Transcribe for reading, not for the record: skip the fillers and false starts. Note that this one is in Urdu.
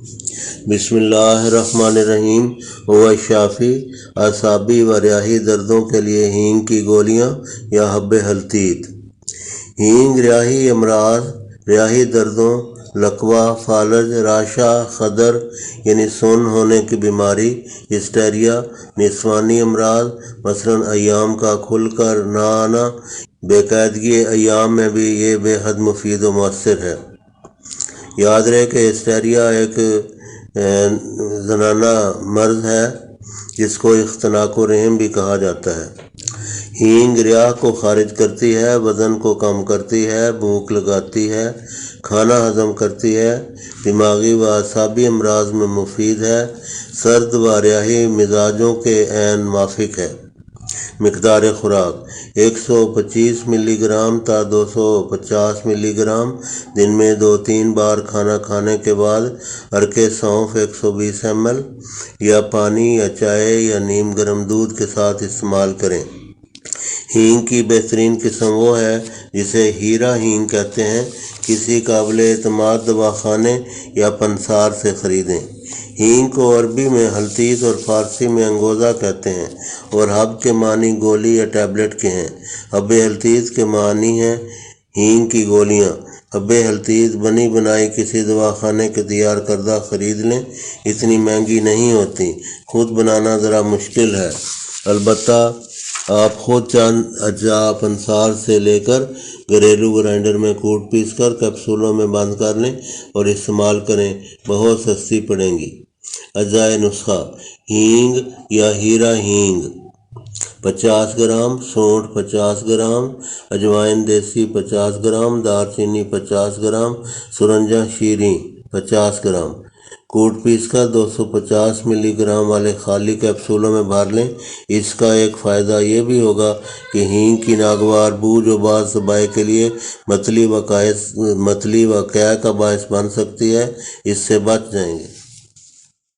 بسم اللہ الرحمن الرحیم۔ ہوا شافی اعصابی و ریاحی دردوں کے لیے ہینگ کی گولیاں یا حب ہلتیت۔ ہینگ ریاحی امراض، ریاحی دردوں، لکوہ، فالج، راشا، خدر یعنی سون ہونے کی بیماری، ہسٹیریا، نسوانی امراض مثلا ایام کا کھل کر نہ آنا، بے قاعدگی ایام میں بھی یہ بے حد مفید و مؤثر ہے۔ یاد رہے کہ ہسٹیریا ایک زنانہ مرض ہے جس کو اختناق الرحم بھی کہا جاتا ہے۔ ہینگ ریاح کو خارج کرتی ہے، وزن کو کم کرتی ہے، بھوک لگاتی ہے، کھانا ہضم کرتی ہے، دماغی و اعصابی امراض میں مفید ہے، سرد و ریاحی مزاجوں کے عین موافق ہے۔ مقدار خوراک 125 ملی گرام تا 250 ملی گرام، دن میں 2-3 بار کھانا کھانے کے بعد عرق سونف 120 ml یا پانی یا چائے یا نیم گرم دودھ کے ساتھ استعمال کریں۔ ہینگ کی بہترین قسم وہ ہے جسے ہیرا ہینگ کہتے ہیں۔ کسی قابل اعتماد دواخانے یا پنسار سے خریدیں۔ ہینگ کو عربی میں ہلتیت اور فارسی میں انگوزا کہتے ہیں اور حب کے معنی گولی یا ٹیبلٹ کے ہیں۔ حب ہلتیت کے معنی ہیں ہینگ کی گولیاں۔ حب ہلتیت بنی بنائی کسی دواخانے کے تیار کردہ خرید لیں، اتنی مہنگی نہیں ہوتی۔ خود بنانا ذرا مشکل ہے، البتہ آپ خود چند اجزاء پنسار سے لے کر گھریلو گرائنڈر میں کوٹ پیس کر کیپسولوں میں بند کر لیں اور استعمال کریں، بہت سستی پڑیں گی۔ اجزاء نسخہ: ہینگ یا ہیرا ہینگ 50 گرام، سونٹھ 50 گرام، اجوائن دیسی 50 گرام، دار چینی 50 گرام، سرنجہ شیریں 50 گرام۔ کوٹ پیس کر 250 ملی گرام والے خالی کیپسولوں میں بھر لیں۔ اس کا ایک فائدہ یہ بھی ہوگا کہ ہینگ کی ناگوار بو جو بعض ذبائح کے لیے متلی و قے کا باعث بن سکتی ہے، اس سے بچ جائیں گے۔